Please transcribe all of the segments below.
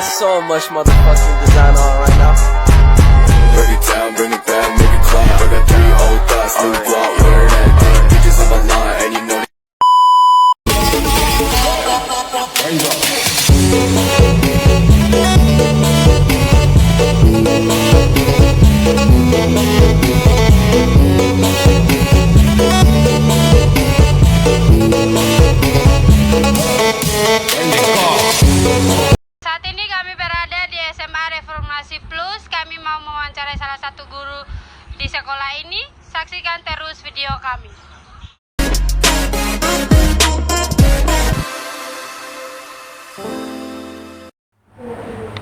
got so much motherfucking design on right now. Break it down, bring it back, make it clap. I got 3 old thoughts, new block, wearing that thing. Bitches on my line, and you know. Saat ini kami berada di SMA Reformasi Plus. Kami mau mewawancarai salah satu guru di sekolah ini. Saksikan terus video kami.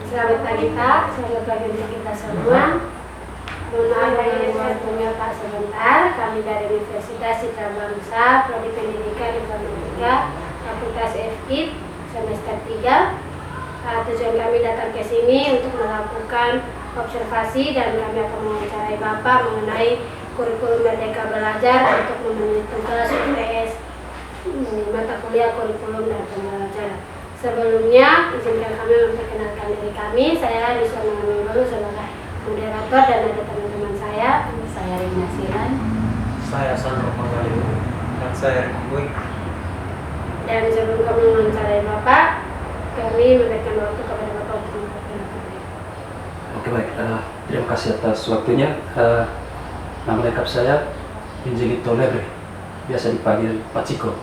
Selamat pagi Pak, selamat pagi untuk kita semua. Mohon maaf lahir waktunya Pak sebentar. Kami dari Universitas Citra Bangsa, Prodi Pendidikan Informatika, Fakultas FKIP, semester 3. Tujuan kami datang ke sini untuk melakukan observasi dan kami akan mewawancarai Bapak mengenai kurikulum Merdeka Belajar untuk memenuhi tugas UTS mata kuliah kurikulum dan pembelajaran. Sebelumnya, izinkan kami memperkenalkan diri kami. Saya Riswan Manganulu sebagai moderator dan ada teman-teman saya. Saya Rina Silan. Saya Sandro Manggalio. Dan saya Rikui. Dan sebelum kami mewawancarai Bapak, kami memberikan waktu kepada Bapak untuk memperkenalkan diri. Oke baik, terima kasih atas waktunya. Nama lengkap saya Injilito Lebre, biasa dipanggil Pak Ciko.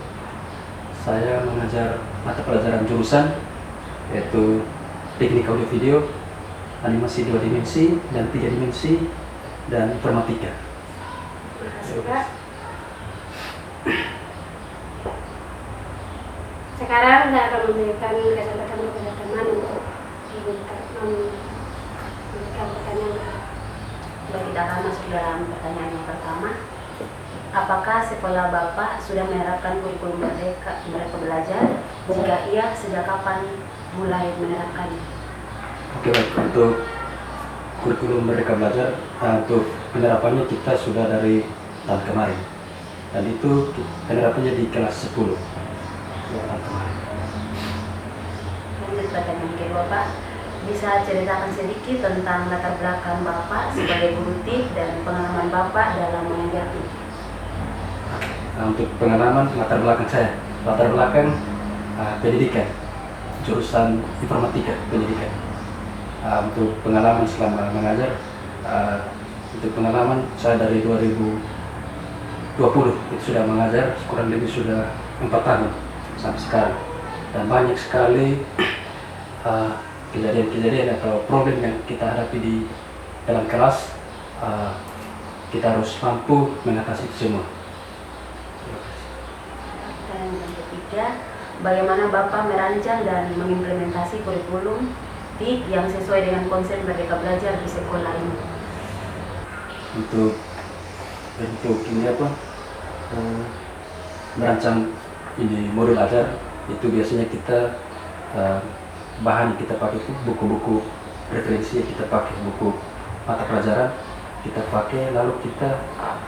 Saya mengajar mata pelajaran jurusan yaitu teknik audio video, animasi 2 dimensi dan 3 dimensi, dan informatika. Terima kasih Pak. Sekarang saya akan memberikan kesempatan kepada teman untuk memberikan pertanyaan. Kita akan masuk dalam pertanyaan yang pertama. Apakah sekolah Bapak sudah menerapkan kurikulum Merdeka Belajar? Jika iya, sejak kapan mulai menerapkannya? Oke baik, untuk kurikulum Merdeka Belajar, untuk penerapannya kita sudah dari tahun kemarin, dan itu penerapannya di kelas 10 tahun kemarin. Lanjut pertanyaan kedua Pak, bisa ceritakan sedikit tentang latar belakang Bapak sebagai guru TIK dan pengalaman Bapak dalam mengajar TIK? Untuk pengalaman latar belakang saya, latar belakang pendidikan, jurusan informatika pendidikan. Untuk pengalaman selama mengajar, untuk pengalaman saya dari 2020 itu sudah mengajar, kurang lebih sudah 4 tahun sampai sekarang, dan banyak sekali kejadian-kejadian atau problem yang kita hadapi di dalam kelas. Kita harus mampu mengatasi itu semua. Dan yang ketiga, bagaimana Bapak merancang dan mengimplementasi kurikulum TIK yang sesuai dengan konsep Merdeka Belajar di sekolah ini? Untuk ini merancang ini modul ajar, itu biasanya kita bahan yang kita pakai itu buku-buku referensi yang kita pakai, buku mata pelajaran kita pakai, lalu kita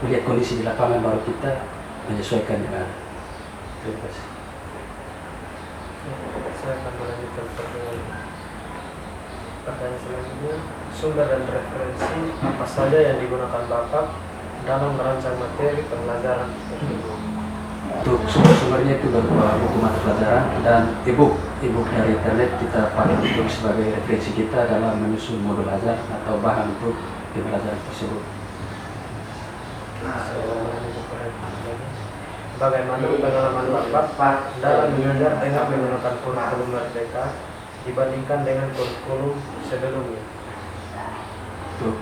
melihat kondisi di lapangan baru kita menyesuaikan dengan. Terima kasih. Saya akan melanjutkan pertanyaan selanjutnya. Sumber dan referensi apa saja yang digunakan Bapak dalam merancang materi pembelajaran tersebut? Untuk sumber-sumbernya itu berupa buku mata pelajaran dan e-book dari internet kita pakai untuk sebagai referensi kita dalam menyusun modul ajar atau bahan untuk pembelajaran tersebut. Bagaimana pengalaman Bapak dalam mengajar dengan menggunakan kurikulum Merdeka dibandingkan dengan kurikulum sebelumnya? Untuk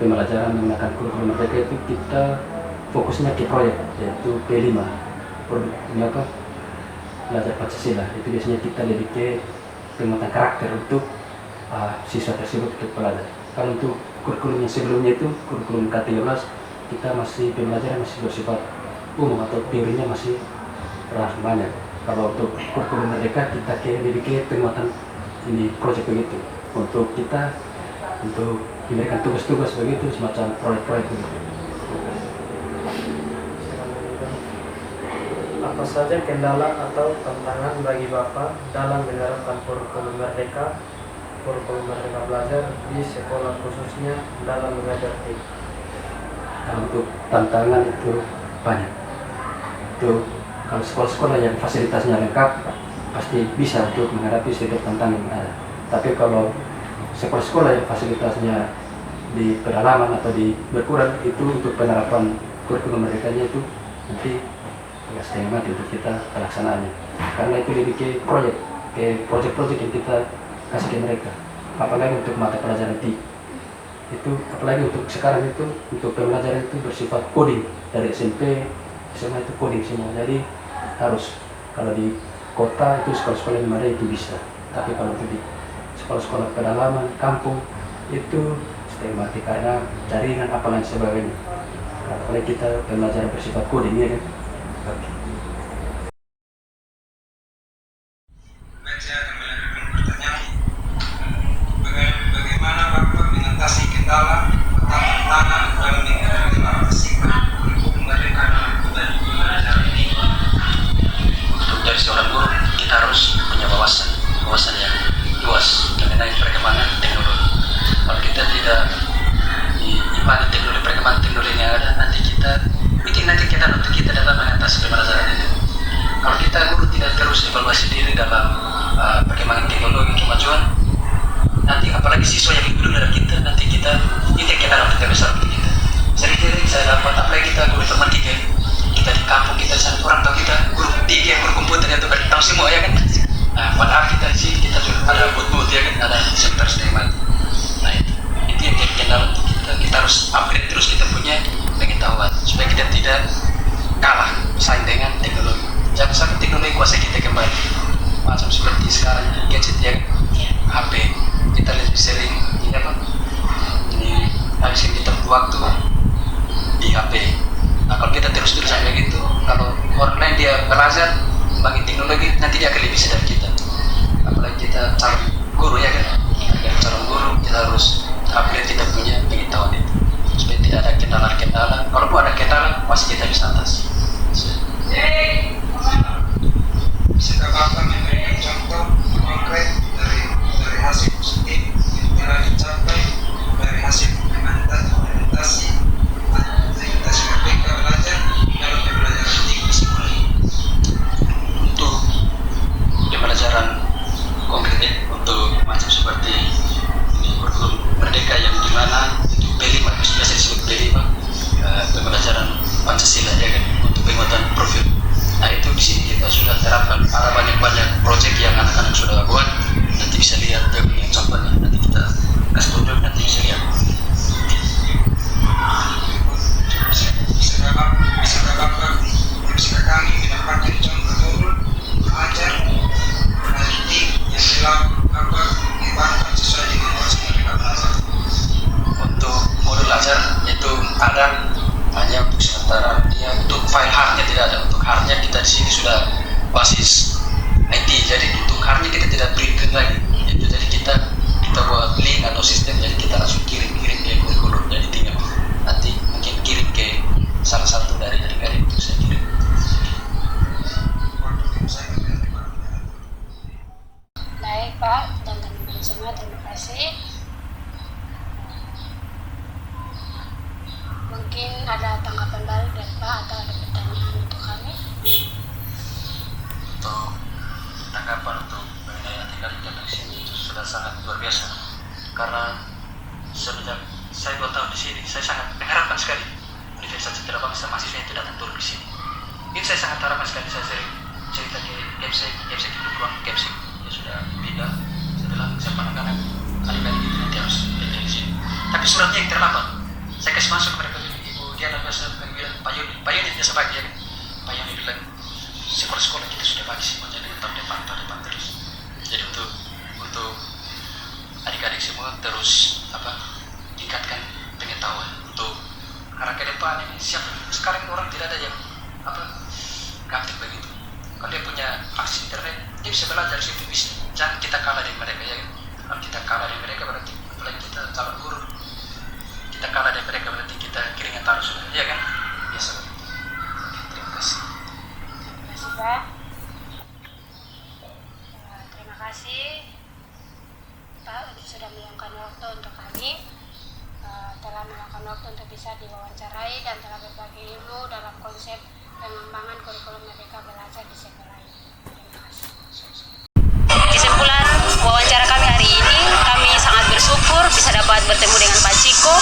pembelajaran menggunakan kurikulum Merdeka itu kita fokusnya ke proyek, yaitu P5, belajar Pancasila. Itu biasanya kita lebih ke penguatan karakter untuk siswa tersebut ke pelajar. Kalau untuk kurikulum yang sebelumnya itu kurikulum K13, kita masih pembelajaran masih bersifat umum atau teorinya masih terlalu banyak. Kalau untuk kurikulum Merdeka kita lebih ke penguatan ini proyek begitu. Untuk kita untuk memberikan tugas-tugas begitu, semacam proyek-proyek begitu. Apa saja kendala atau tantangan bagi Bapak dalam menerapkan kurikulum Merdeka belajar di sekolah khususnya dalam mengajar TIK? Untuk tantangan itu banyak. Itu kalau sekolah-sekolah yang fasilitasnya lengkap pasti bisa untuk menghadapi setiap tantangan yang ada. Tapi kalau sekolah-sekolah yang fasilitasnya di pedalaman atau di berkurang, itu untuk penerapan kurikulum Merdekanya itu nanti agak setengah mati untuk kita pelaksanaannya. Karena itu lebih ke proyek yang kita kasih ke mereka. Apalagi untuk mata pelajaran TIK. Itu apalagi untuk sekarang itu untuk pembelajaran itu bersifat coding dari SMP, SMA itu coding semua. Jadi harus kalau di kota itu sekolah-sekolah yang ada itu bisa. Tapi kalau itu di sekolah-sekolah pedalaman, kampung itu setengah mati karena jaringan apalagi sebagainya. Apalagi kita pembelajaran bersifat coding ya kan. Oke. Baik, saya akan melanjutkan pertanyaan. Bagaimana Bapak mengatasi kendala atau tantangan dalam mengimplementasikan kurikulum Merdeka dalam pembelajaran ini? Untuk dari seorang guru kita harus punya wawasan yang luas mengenai perkembangan teknologi. Kalau kita tidak diimbangi perkembangan teknologi yang ada, nanti kita dalam mengatasi pembelajaran itu. Kalau kita guru tidak terus evaluasi diri dalam perkembangan teknologi kemajuan, nanti apalagi siswa yang ikut dalam kita, nanti kita dapat terbesar untuk kita. Sering saya dapat apalagi kita guru informatika, kita di kampung kita sana orang tahu kita guru tiga guru komputer itu tahu semua ya kan. Nah, padahal kita di sini kita juga ada bot ya kan, ada sebentar sedikit. Nah itu yang jadi kendala untuk kita harus upgrade terus kita punya pengetahuan supaya kita tidak kalah bersaing dengan teknologi. Jangan sampai teknologi kuasai kita kembali. Macam seperti sekarang gadget ya, HP kita lebih sering habiskan kita waktu di HP. Nah kalau kita terus sampai gitu, kalau orang lain dia belajar bagi teknologi, nanti dia akan lebih bisa dari kita. Apalagi kita calon guru ya kan, calon guru kita harus upgrade kita punya pengetahuan itu supaya tidak ada kendala-kendala. Kalau ada kendala pasti kita bisa atasi. Bisakah Bapak memberikan contoh konkret dari hasil positif yang telah dicapai dari hasil implementasi Merdeka belajar dalam pembelajaran TIK di sekolah? Untuk pembelajaran konkret untuk macam seperti kurikulum Merdeka yang dimana itu P5, biasa disebut P5, pembelajaran Pancasila ya kan, untuk penguatan profil. Nah itu di sini kita sudah terapkan, ada banyak proyek yang anak-anak sudah buat, nanti bisa lihat yang contohnya, nanti kita kasih tunjuk, nanti bisa lihat. Bisakah kami mendapatkan contoh guru ajar dari TIK yang telah dikembangkan sesuai dengan wawasan mereka belajar? Untuk modul ajar itu ada hanya untuk sementara, dia untuk file hardnya tidak ada. Untuk hardnya kita di sini sudah basis IT, jadi untuk hardnya kita tidak print lagi. Itu jadi kita buat link atau sistem, jadi kita langsung kirim ke kurikulum. Jadi tinggal nanti mungkin kirim ke salah satu dari adik-adik itu saya kirim. Baik Pak dan teman-teman semua, terima kasih. Mungkin ada tanggapan baru dari Pak atau ada pertanyaan untuk kami? Untuk tanggapan untuk mengenai adik-adik datang sini itu sudah sangat luar biasa, karena sejak saya 2 tahun di sini saya sangat mengharapkan sekali Universitas Citra Bangsa mahasiswa itu datang turun di sini. Ini saya sangat harapkan sekali. Saya sering cerita ke Gapsek itu ruang Gapsek dia sudah pindah, saya bilang siapa anak-anak adik-adik itu nanti harus pindah di sini. Tapi suratnya yang terlambat, saya kasih masuk mereka, Ibu Diana biasa bilang Pak Yoni biasa bagi ya. Pak Yoni bilang sekolah-sekolah kita sudah bagi semua, jadi tahun depan terus. Jadi untuk adik-adik semua terus tingkatkan pengetahuan untuk arah ke depan ini. Siapa sekarang orang tidak ada yang gaptek begitu. Kalau dia punya akses internet, dia bisa belajar situ bisa. Jangan kita kalah dengan mereka ya. Kalau kita kalah dengan mereka berarti apalagi kita calon guru, kita kalah dengan mereka berarti kita keringat harus ya kan. Biasa. Terima kasih. Bapak. Terima kasih Pak sudah meluangkan waktu untuk kami, telah meluangkan waktu untuk bisa diwawancarai dan telah berbagi ilmu dalam konsep pengembangan kurikulum Merdeka Belajar di sekolah ini. Terima kasih. Kesimpulan wawancara kami hari ini, kami sangat bersyukur bisa dapat bertemu dengan Pak Ciko